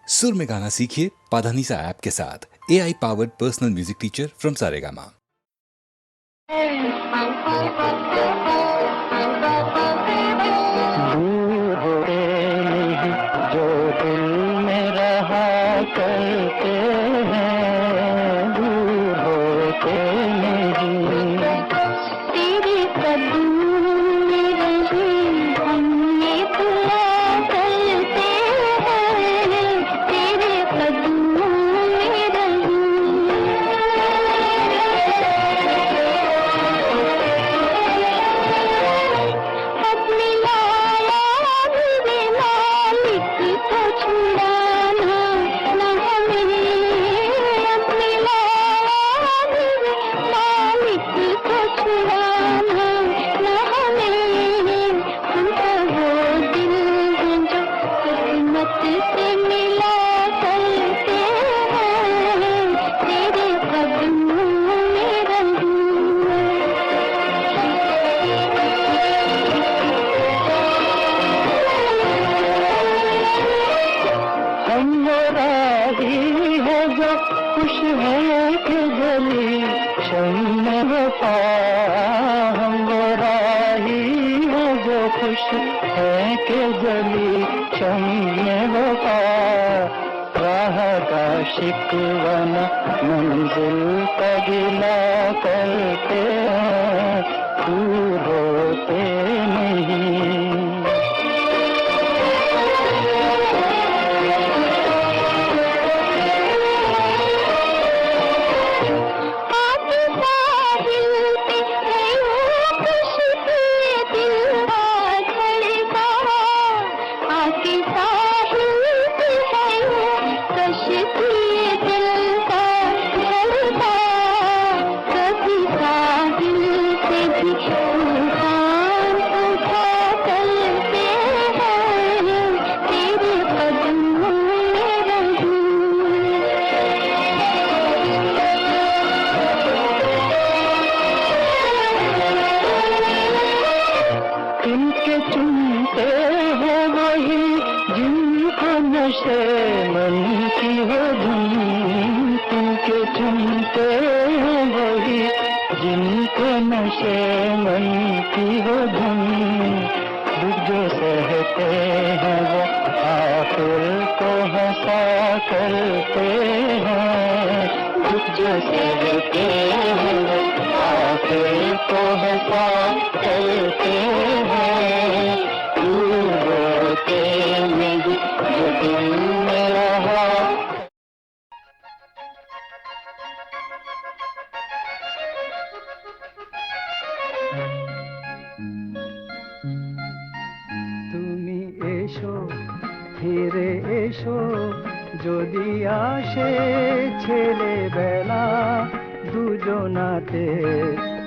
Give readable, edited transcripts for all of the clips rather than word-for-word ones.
सुर में गाना सीखिए पाधानीसा ऐप के साथ। AI powered personal music teacher from Saregama. दूर होते नहीं जो दिल में रहा करते हैं, दूर होते नहीं। तेरे कदम में रही हमने दुआ करते हैं, तेरे कदम में रही। अपनी लाया मेरे मालिक को छुड़ाना न हमें, अपनी लाया मेरे मालिक को छुड़ाना न हमें। हम तो वो दिल हैं जो किस्मत से मिला करते हैं, तेरे कदमों में रहूं। हम वो राही है जो खुश है कि गली शम्म वफा। हम वो राही है जो खुश है कि गली शम्म वफा। राह का शिकवा न मंजिल का गिला करते हैं, दूर होते नहीं। आके साहिल पे गयो खुशबू दिल का धड़का। आके साहिल पे गयो खुशबू दिल का धड़का। कभी साहिल से भी तूफान उठा करते हैं, तेरे कदमों में रहूं। इनके चुनते हो वही जिनको नशे मन की हो धुन। इनके चुनते हो वही जिनको नशे मन की हो धुन। दुख जो सहते हैं वो आखिर को हंसा करते हैं। दुख जो सहते हैं वो आखिर को हंसा करते हैं, दूर होते नहीं जो दिल में रहा। তুমি এসো ফিরে এসো যদি আসে ছেলেবেলা, দুজনাতে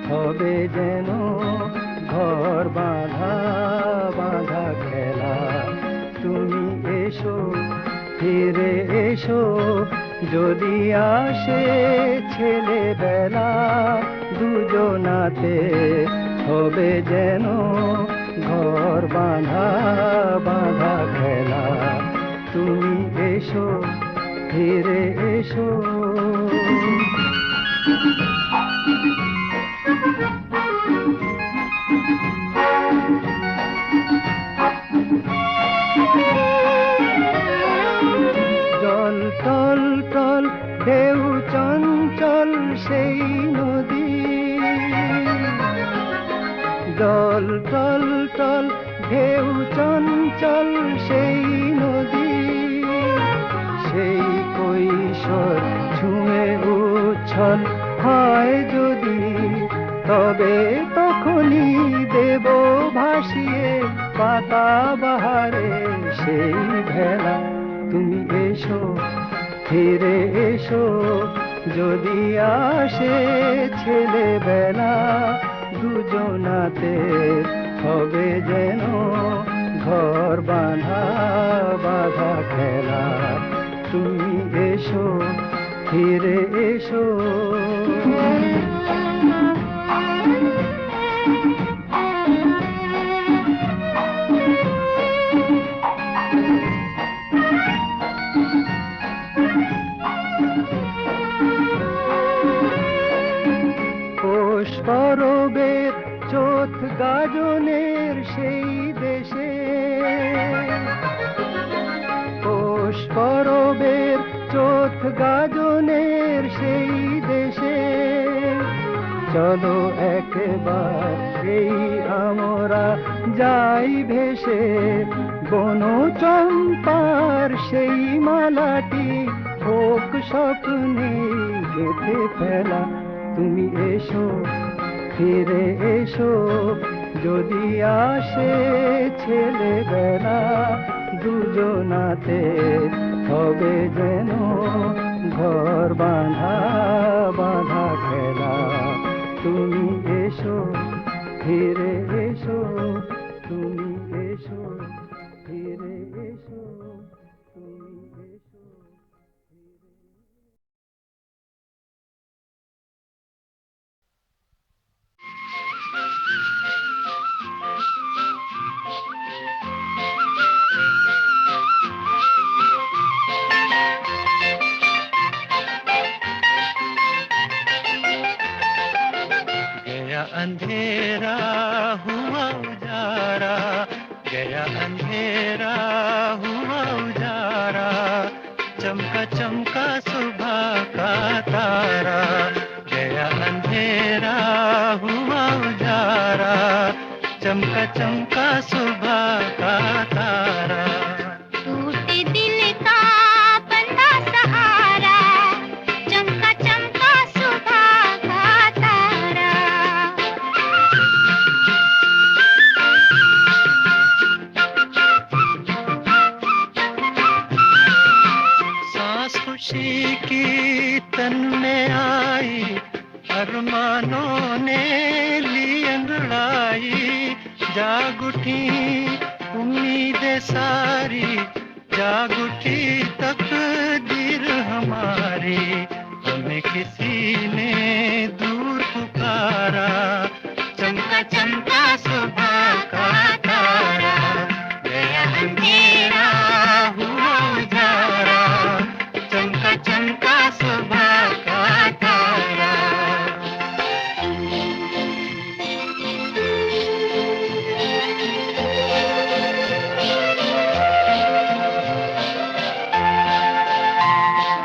হবে যেন ঘর বাঁধা বাঁধা খেলা। তুমি এসো ফিরে এসো যদি আসে ছেলেবেলা, দুজনাতে হবে যেন ঘর বাঁধা বাঁধা খেলা। তুমি এসো ফিরে এসো। জল টল টল ঢেউ চঞ্চল সেই নদী, জল টল টল ঢেউ চঞ্চল সেই নদী। সেই কৈশোর ছুঁয়ে উচ্ছল হয় যদি, তবে তখনই দেব ভাসিয়ে পাতা বাহারে সেই ভেলা। তুমি এসো ফিরে এসো যদি আসে ছেলেবেলা, দুজনাতে হবে যেন ঘর বাঁধা বাঁধা খেলা। তুমি এসো ফিরে এসো। করবের চোথ গাজনের সেই দেশে চলো একবার সেই আমরা যাই ভেসে বন চম্পার সেই মালাটি হোক স্বপ্নে গেঁথে ফেলা তুমি এসো ফিরে এসো যদি আসে ছেলেবেলা দুজনাতে হবে যেন ঘর বাঁধা বাঁধা খেলা তুমি এসো ফিরে এসো তুমি এসো ফিরে এসো তুমি এসো गया अंधेरा हुआ उजारा गया अंधेरा हुआ उजारा चमका चमका सुबह का तारा गया अंधेरा हुआ उजारा चमका चमका सुबह का तारा टूटे दिल का बंधा सहारा चमका चमका सुबह का तारा सांस खुशी की तन में आई अरमानों ने ली अंगड़ाई जाग उठी उम्मीदें सारी जाग उठी तकदीर हमारी हमें किसी ने दूर पुकारा चमका चमका सुबह का तारा गया अंधेरा हुआ उजारा चमका चमका सुबह का तारा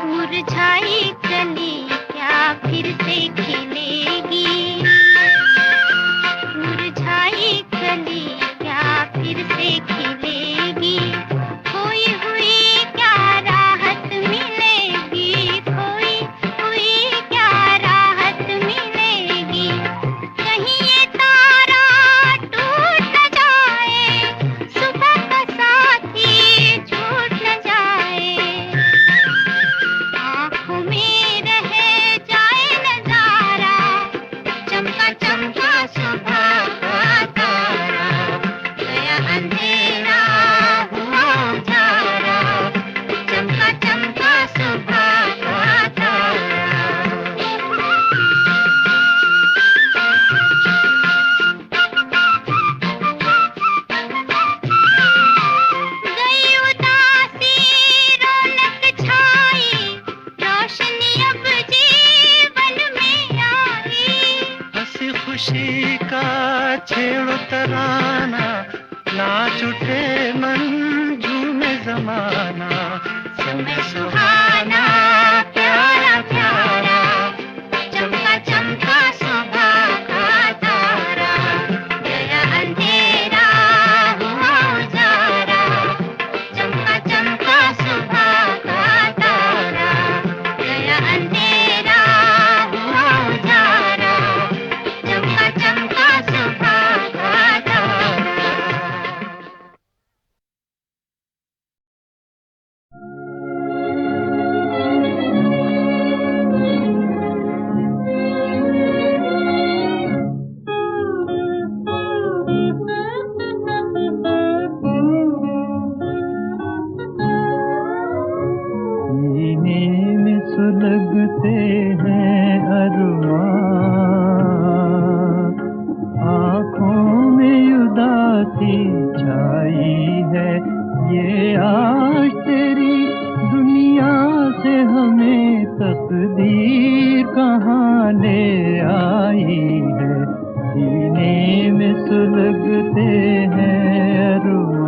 मुरझाई कली क्या फिर से खिलेगी मुरझाई कली क्या फिर से खिलेगी खोई हुई क्या राहत मिलेगी खोई हुई क्या राहत मिलेगी कहीं ये तारा टूट न जाए सुबह का साथी छूट न जाए आँखों में रह जाए नजारा चमका चमका सुबह का तारा गया अंधेरा हुआ उजारा चमका चमका सुबह का तारा गई उदासी रौनक छाई रोशनी अब जीवन में आई हंसी खुशी का छेड़ो तराना नाच उठे मन झूमे जमाना समय सुहाना प्यारा प्यारा चमका चमका सुबह का तारा गया अंधेरा हुआ उजारा चमका चमका सुबह का तारा गया अंधेरा हुआ उजारा चमका चमका सुबह का तारा सीने में सुलगते हैं अरमान आँखों में उदासी छाई है ये आज तेरी दुनिया से हमें तकदीर कहाँ ले आई है सीने में सुलगते हैं अरमान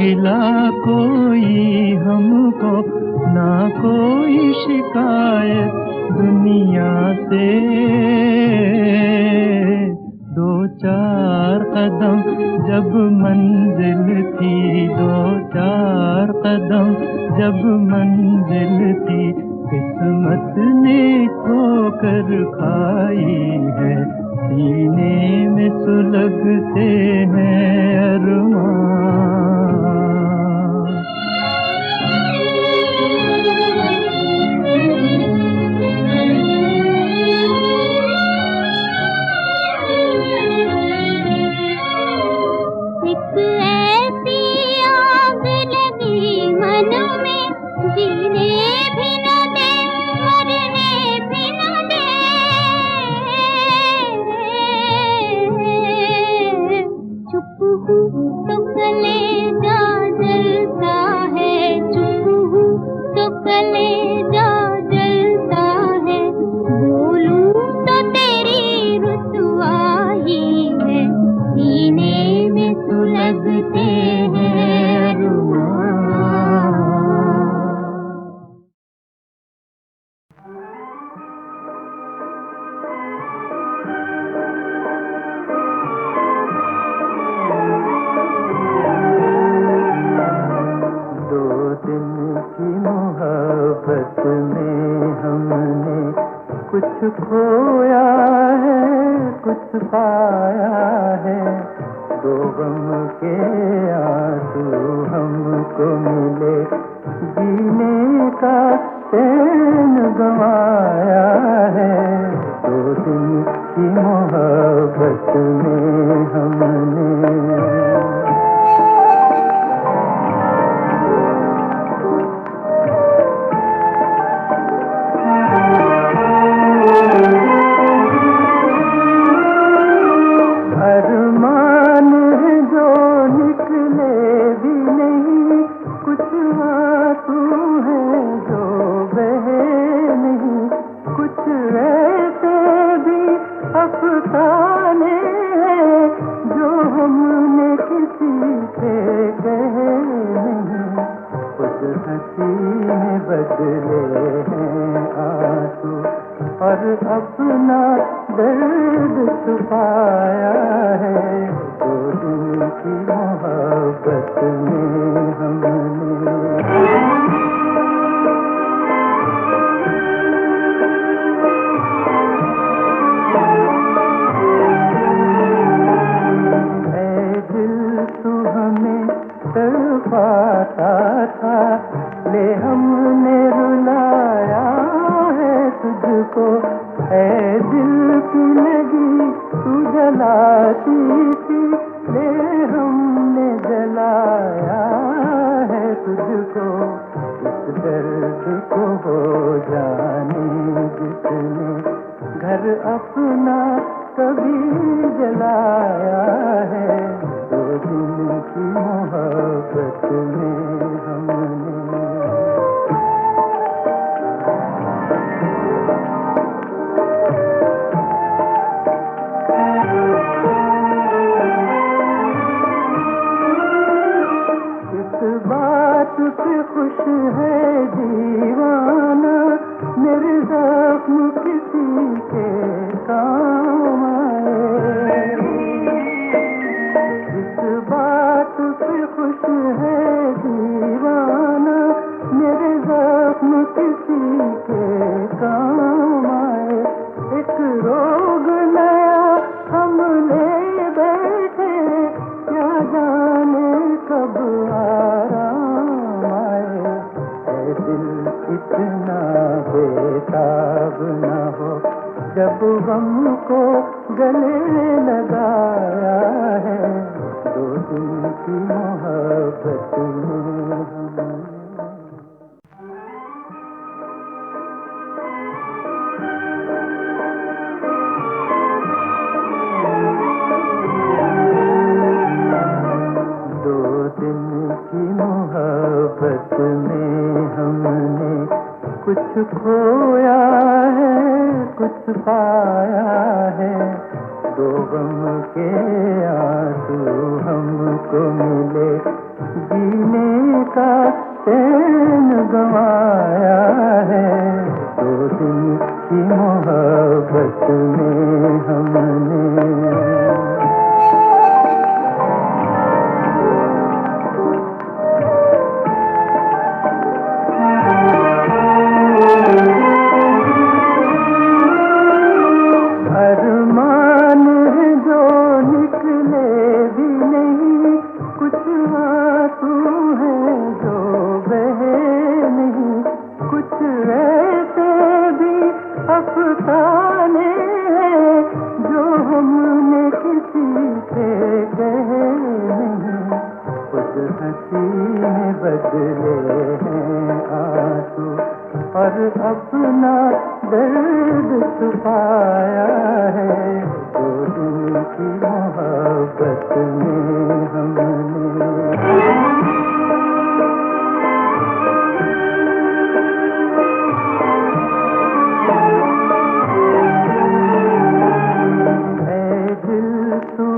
गिला कोई हमको, ना कोई शिकायत दुनिया से। दो चार कदम जब मंजिल थी, दो चार कदम जब मंजिल थी, किस्मत ने ठोकर खाई है, सीने में सुलगते हैं अरमान। एक ऐसी आग लगी मन में, जीने भी न दे, मरने भी न दे। चुप हूँ तो कलेजा जलता है, चुप हूँ तो कलेजा जलता है, बोलूं तो तेरी रुसवाई है, सीने में सुलगते हैं अरमान। दो दिन की मोहब्बत में हमने कुछ खोया है, कुछ पाया है, दो गम के आंसू हमको मिले, जीने का चैन गंवाया है। दो दिन की मोहब्बत में हमने अरमान है जो निकले भी नहीं, कुछ आंसू हैं जो बहे नहीं, कुछ ऐसे भी अफसाने हैं जो हमने किसी से कहे नहीं। खुद हंसी में बदले हैं आंसू और अपना दर्द छुपाया है। दो दिन की मोहब्बत में हमने तड़पाता था, ले हमने रुलाया है तुझको, ऐ दिल की लगी तू जलाती थी, ले हमने जलाया है तुझको। इस दर्द को हो जाने जिसने घर अपना कभी जलाया है। दो दिन की मोहब्बत में हमने इस बात पे खुश है दीवाना, मेरे जख्म किसी के काम आए। इस बात पे खुश है दीवाना, मेरे जख्म किसी के काम आए। एक रोग नया हम ले बैठे, क्या जाने कब आराम आए। ऐ दिल इतना बेताब न हो, जब गम को गले लगाया है। दो दिन की मोहब्बत में हमने कुछ खोया है, कुछ पाया है, दो गम के आंसू हमको मिले, जीने का चैन गंवाया है। 2 दिन की मोहब्बत में हमने अरमान है जो निकले भी नहीं, कुछ आंसू हैं जो बहे नहीं, कुछ ऐसे भी अफसाने हैं जो हमने किसी से कहे नहीं। खुद हंसी में बदले हैं आंसू और अपना दर्द छुपाया है। 2 दिन की मोहब्बत में हमने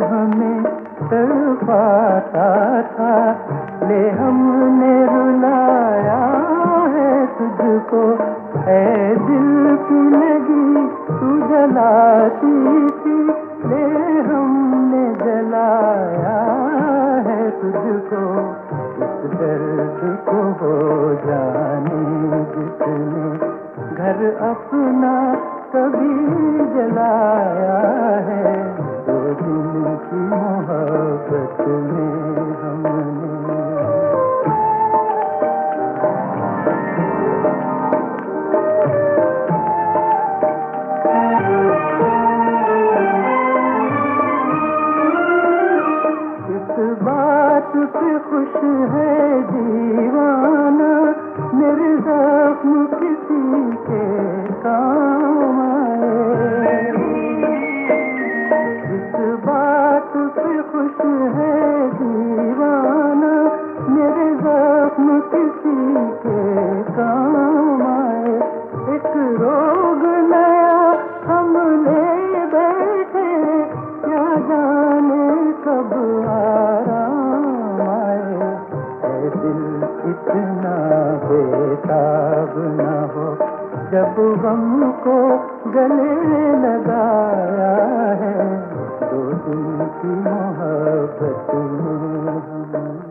हमें तड़पाता था, ले हमने रुलाया है तुझको। ऐ दिल की लगी तू जलाती थी, ले हमने जलाया है तुझको। इस दर्द को हो जाने जिसने घर अपना कभी जलाया है। 2 दिन की मोहब्बत में हमने इस बात पे खुश है दीवाना, मेरे ज़ख्म किसी के काम आए। इस बात पे खुश है दीवाना, मेरे ज़ख्म किसी के काम आए। एक रोग नया हम ले बैठे, क्या जाने कब आराम आए। ऐ दिल इतना बेताब न हो, जब गम को गले लगाया है। 2 दिन की मोहब्बत में हम